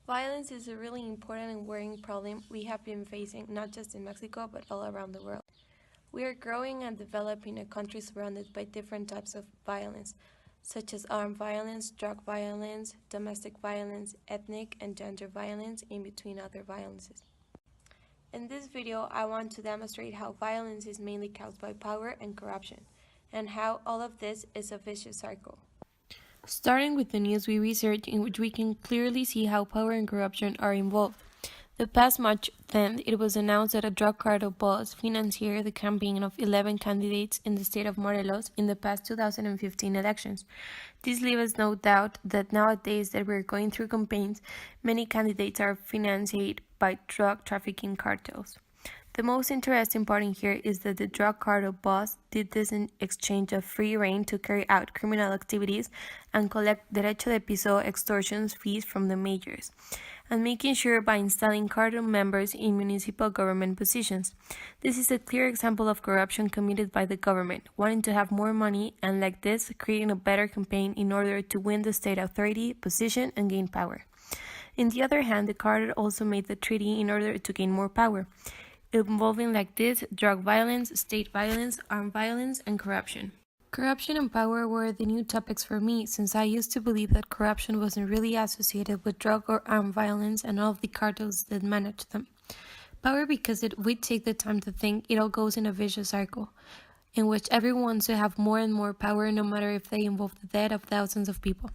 Violence is a really important and worrying problem we have been facing not just in Mexico but all around the world. We are growing and developing a country surrounded by different types of violence, such as armed violence, drug violence, domestic violence, ethnic and gender violence, in between other violences. In this video, I want to demonstrate how violence is mainly caused by power and corruption, and how all of this is a vicious cycle. Starting with the news we researched, in which we can clearly see how power and corruption are involved. The past March 10th, it was announced that a drug cartel boss financed the campaign of 11 candidates in the state of Morelos in the past 2015 elections. This leaves us no doubt that nowadays that we're going through campaigns, many candidates are financed by drug trafficking cartels. The most interesting part in here is that the drug cartel boss did this in exchange of free rein to carry out criminal activities and collect derecho de piso extortion fees from the majors, and making sure by installing cartel members in municipal government positions. This is a clear example of corruption committed by the government, wanting to have more money and like this, creating a better campaign in order to win the state authority position and gain power. On the other hand, the cartel also made the treaty in order to gain more power, involving like this drug violence, state violence, armed violence, and corruption. Corruption and power were the new topics for me, since I used to believe that corruption wasn't really associated with drug or armed violence and all of the cartels that managed them. Power, because we take the time to think, it all goes in a vicious cycle, in which everyone wants to have more and more power, no matter if they involve the death of thousands of people.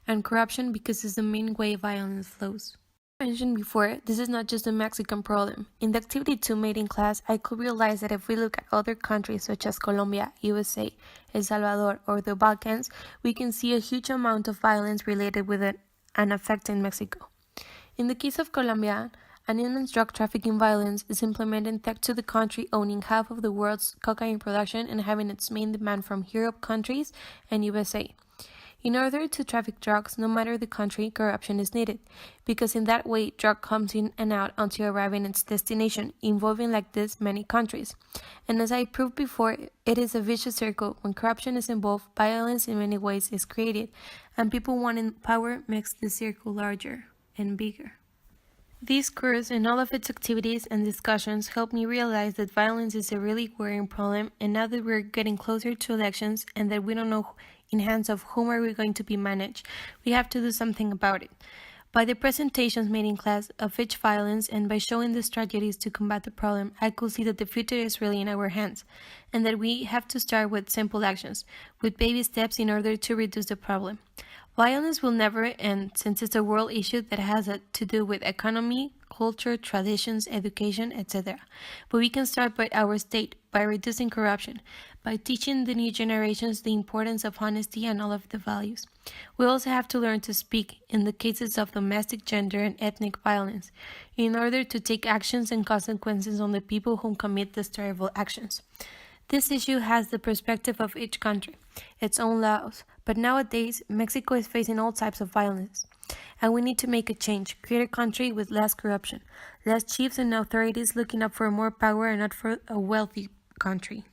And corruption, because it's the main way violence flows. As mentioned before, this is not just a Mexican problem. In the activity 2 made in class, I could realize that if we look at other countries such as Colombia, USA, El Salvador, or the Balkans, we can see a huge amount of violence related with an effect in Mexico. In the case of Colombia, an immense drug trafficking violence is implemented thanks to the country owning half of the world's cocaine production and having its main demand from Europe countries and USA. In order to traffic drugs, no matter the country, corruption is needed, because in that way, drug comes in and out until arriving at its destination, involving like this many countries. And as I proved before, it is a vicious circle. When corruption is involved, violence in many ways is created, and people wanting power makes the circle larger and bigger. This course and all of its activities and discussions helped me realize that violence is a really worrying problem, and now that we're getting closer to elections and that we don't know in hands of whom are we going to be managed, we have to do something about it. By the presentations made in class of each violence and by showing the strategies to combat the problem, I could see that the future is really in our hands, and that we have to start with simple actions, with baby steps in order to reduce the problem. Violence will never end, since it's a world issue that has to do with economy, culture, traditions, education, etc. But we can start by our state, by reducing corruption, by teaching the new generations the importance of honesty and all of the values. We also have to learn to speak in the cases of domestic, gender, and ethnic violence, in order to take actions and consequences on the people who commit these terrible actions. This issue has the perspective of each country, its own laws, but nowadays Mexico is facing all types of violence, and we need to make a change, create a country with less corruption, less chiefs and authorities looking up for more power and not for a wealthy country.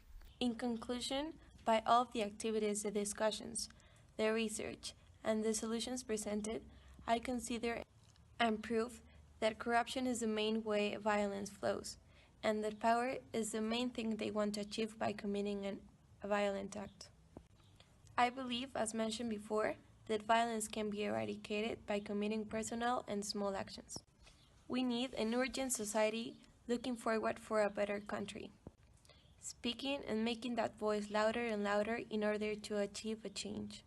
In conclusion, by all of the activities, the discussions, the research, and the solutions presented, I consider and prove that corruption is the main way violence flows, and that power is the main thing they want to achieve by committing a violent act. I believe, as mentioned before, that violence can be eradicated by committing personal and small actions. We need an urgent society looking forward for a better country, speaking and making that voice louder and louder in order to achieve a change.